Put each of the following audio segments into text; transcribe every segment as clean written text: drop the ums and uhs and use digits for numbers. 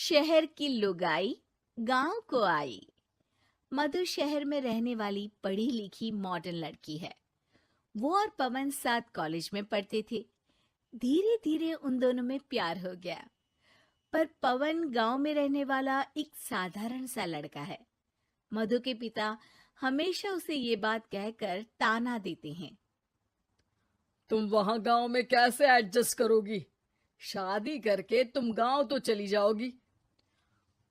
शहर की लुगाई गांव को आई। मधु शहर में रहने वाली पढ़ी लिखी मॉडर्न लड़की है। वो और पवन साथ कॉलेज में पढ़ते थे। धीरे धीरे उन दोनों में प्यार हो गया। पर पवन गांव में रहने वाला एक साधारण सा लड़का है। मधु के पिता हमेशा उसे ये बात कहकर ताना देते हैं। तुम वहां गांव में कैसे एडजस्ट करोगी? शादी करके तुम गांव तो चली जाओगी,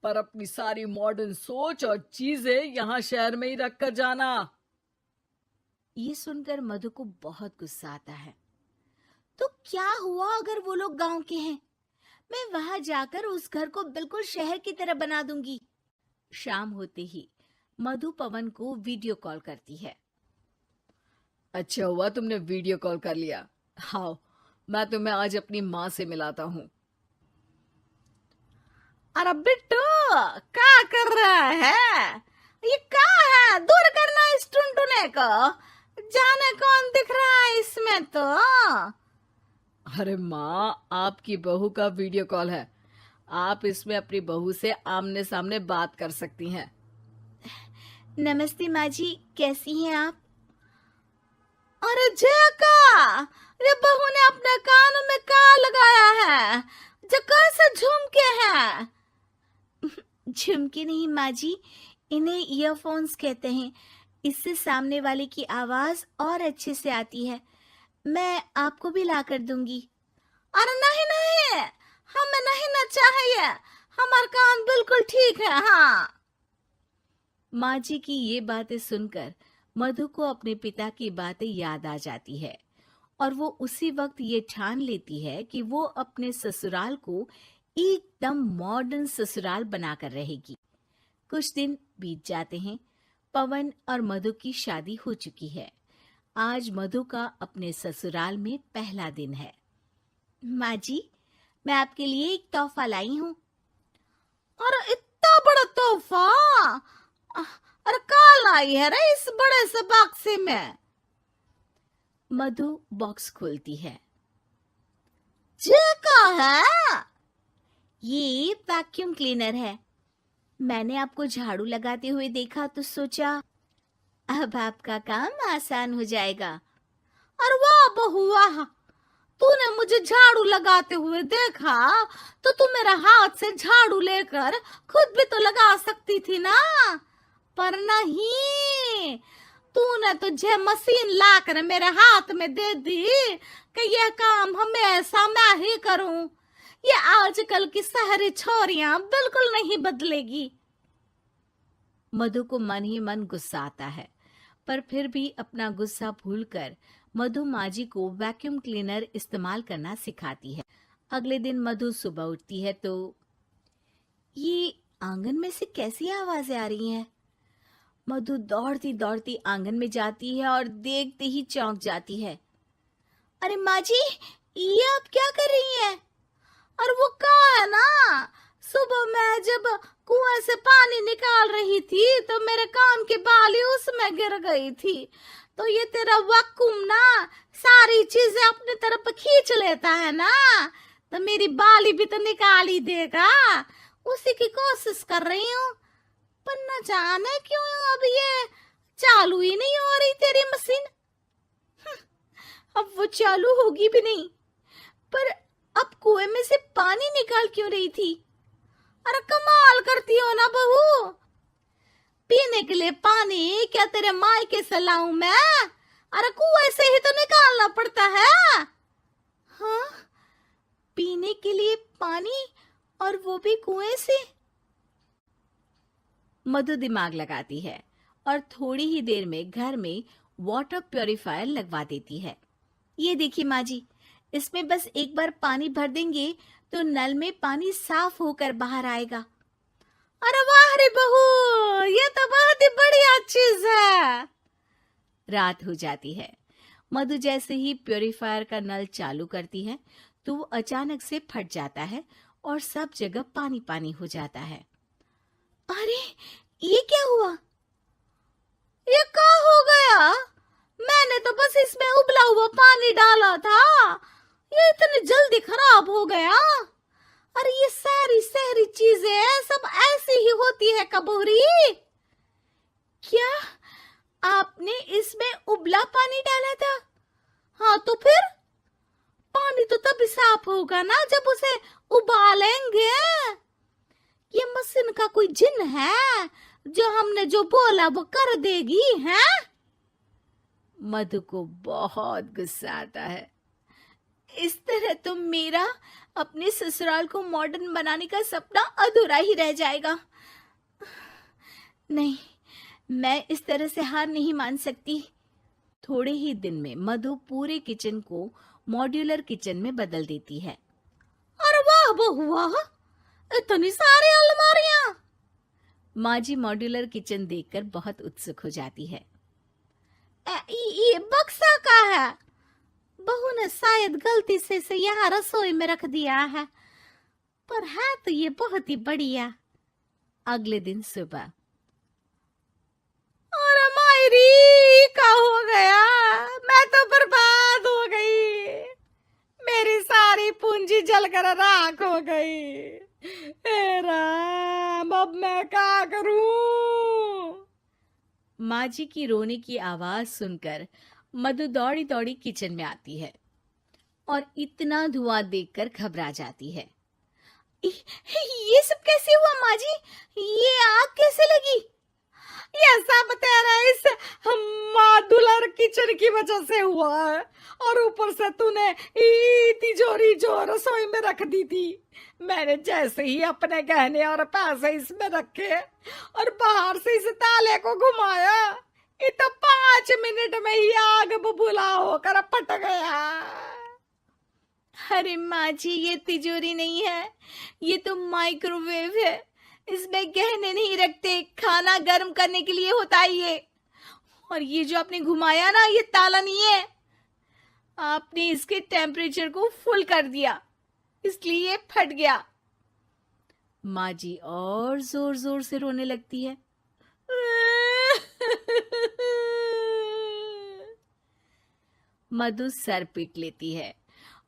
पर अपनी सारी मॉडर्न सोच और चीजें यहाँ शहर में ही रख कर जाना। ये सुनकर मधु को बहुत गुस्सा आता है। तो क्या हुआ अगर वो लोग गांव के हैं? मैं वहां जाकर उस घर को बिल्कुल शहर की तरह बना दूंगी। शाम होते ही मधु पवन को वीडियो कॉल करती है। अच्छा हुआ तुमने वीडियो कॉल कर लिया। हाँ, मैं तुम्हें आज अपनी माँ से मिलाता हूँ। अरे बिट्टू, क्या कर रहा है? ये क्या है? दूर करना इस टुनटुने को। जाने कौन दिख रहा है इसमें तो। अरे माँ, आपकी बहू का वीडियो कॉल है। आप इसमें अपनी बहू से आमने सामने बात कर सकती हैं। नमस्ते माँ जी, कैसी हैं आप? अरे जका, ये बहू ने अपने कानों में क्या लगाया है? जो कैसे झुमके हैं? झुमके नहीं माँ जी, इन्हें ईयरफोन्स कहते हैं। इससे सामने वाले की आवाज और अच्छे से आती है। मैं आपको भी ला कर दूंगी। अरे नहीं नहीं, हमें नहीं ना चाहिए। हमारा कान बिल्कुल ठीक है। हाँ। माँ जी की ये बातें सुनकर मधु को अपने पिता की बातें याद आ जाती है और वो उसी वक्त ये ठान लेती है कि वो अपने ससुराल को एकदम मॉडर्न ससुराल बनाकर रहेगी। कुछ दिन बीत जाते हैं। पवन और मधु की शादी हो चुकी है। आज मधु का अपने ससुराल में पहला दिन है। माँ जी, मैं आपके लिए एक तोहफा लाई हूँ। अरे इतना बड़ा तोहफा! अरे क्या लाई है रे इस बड़े से बक्से में? मधु बॉक्स खोलती है। ये क्या है? ये वैक्यूम क्लीनर है। मैंने आपको झाड़ू लगाते हुए देखा तो सोचा अब आपका काम आसान हो जाएगा। अरे वाह बहू वाह, तूने मुझे झाड़ू लगाते हुए देखा तो तू मेरा हाथ से झाड़ू लेकर खुद भी तो लगा सकती थी ना। पर नहीं, तूने तुझे मशीन लाकर मेरे हाथ में दे दी कि यह काम हमेशा मैं ही करूं। ये आजकल की शहरी छोरियां बिल्कुल नहीं बदलेगी। मधु को मन ही मन गुस्सा आता है, पर फिर भी अपना गुस्सा भूलकर मधु माजी को वैक्यूम क्लीनर इस्तेमाल करना सिखाती है। अगले दिन मधु सुबह उठती है तो ये आंगन में से कैसी आवाजें आ रही हैं? मधु दौड़ती दौड़ती आंगन में जाती है और देखते ही चौंक जाती है। अरे माँ जी, ये आप क्या कर रही हैं? और वो क्या है ना, सुबह मैं जब कुएं से पानी निकाल रही थी तो मेरे कान की बाली उसमें गिर गई थी। तो ये तेरा वैक्यूम ना सारी चीजें अपनी तरफ खींच लेता है ना, तो मेरी बाली भी तो निकाल ही देगा। उसी की कोशिश कर रही हूँ, पर न जाने क्यों अब ये चालू ही नहीं हो रही तेरी मशीन। अब वो चालू होगी भी नहीं। पर अब कुएं में से पानी निकाल क्यों रही थी? अरे कमाल करती हो ना बहू। पीने के लिए पानी क्या तेरे मायके से लाऊं मैं? अरे कुएं से ही तो निकालना पड़ता है। हाँ, पीने के लिए पानी, और वो भी कुएं से। मधु दिमाग लगाती है और थोड़ी ही देर में घर में वाटर प्यूरिफायर लगवा देती है। ये देखिए माँ जी, इसमें बस एक बार पानी भर देंगे तो नल में पानी साफ होकर बाहर आएगा। अरे वाह रे बहू, ये तो बहुत ही बढ़िया चीज है। रात हो जाती है। मधु जैसे ही प्यूरिफायर का नल चालू करती है तो वो अचानक से फट जाता है और सब जगह पानी पानी हो जाता है। अरे ये क्या हुआ? ये क्या हो गया? मैंने तो बस इसमें उबला हुआ पानी डाला था, ये इतनी जल्दी खराब हो गया। अरे ये सारी शहरी चीजें सब ऐसी ही होती है कबूरी। क्या आपने इसमें उबला पानी डाला था? हाँ तो फिर पानी तो तभी साफ होगा ना जब उसे उबालेंगे। ये मशीन का कोई जिन है जो हमने जो बोला वो कर देगी है? मधु को बहुत गुस्सा आता है। इस तरह तो मेरा अपने ससुराल को मॉडर्न बनाने का सपना अधूरा ही रह जाएगा। नहीं, मैं इस तरह से हार नहीं मान सकती। थोड़े ही दिन में मधु पूरे किचन को मॉड्यूलर किचन में बदल देती है। अरे वाह बहुआ, इतनी सारी अलमारियां! माँ जी मॉड्यूलर किचन देखकर बहुत उत्सुक हो जाती है। ये बक्सा का है। बहू ने शायद गलती से इसे यहाँ रसोई में रख दिया है, पर है तो ये बहुत ही बढ़िया। अगले दिन सुबह, अरे मायरी क्या हो गया? मैं तो बर्बाद हो गई। मेरी सारी पूंजी जलकर राख हो गई। हे राम, अब मैं क्या करूं? माँ जी की रोने की आवाज सुनकर मधु दौड़ी दौड़ी किचन में आती है और इतना धुआं देखकर घबरा जाती है। ये सब कैसे हुआ माँ जी? ये आग कैसे लगी? ये सब तेरा इस मॉड्यूलर किचन की वजह से हुआ है, और ऊपर से तूने तिजोरी जो रसोई में रख दी थी, मैंने जैसे ही अपने गहने और पैसे इसमें रखे और बाहर से इस ताले को घुमाया, ये तो 5 मिनट में ही आग बबूला होकर फट गया। अरे माँ जी, ये तिजोरी नहीं है, ये तो माइक्रोवेव है। इसमें गहने नहीं रखते, खाना गर्म करने के लिए होता है ये। और ये जो आपने घुमाया ना, ये ताला नहीं है, आपने इसके टेम्परेचर को फुल कर दिया, इसलिए ये फट गया। माँ जी और जोर जोर से रोने लगती है। मधु सर पीट लेती है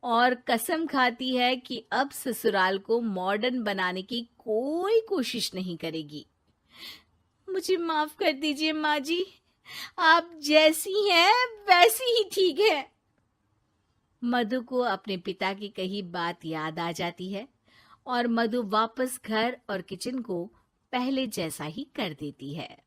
और कसम खाती है कि अब ससुराल को मॉडर्न बनाने की कोई कोशिश नहीं करेगी। मुझे माफ कर दीजिए माँ जी, आप जैसी हैं वैसी ही ठीक है। मधु को अपने पिता की कही बात याद आ जाती है और मधु वापस घर और किचन को पहले जैसा ही कर देती है।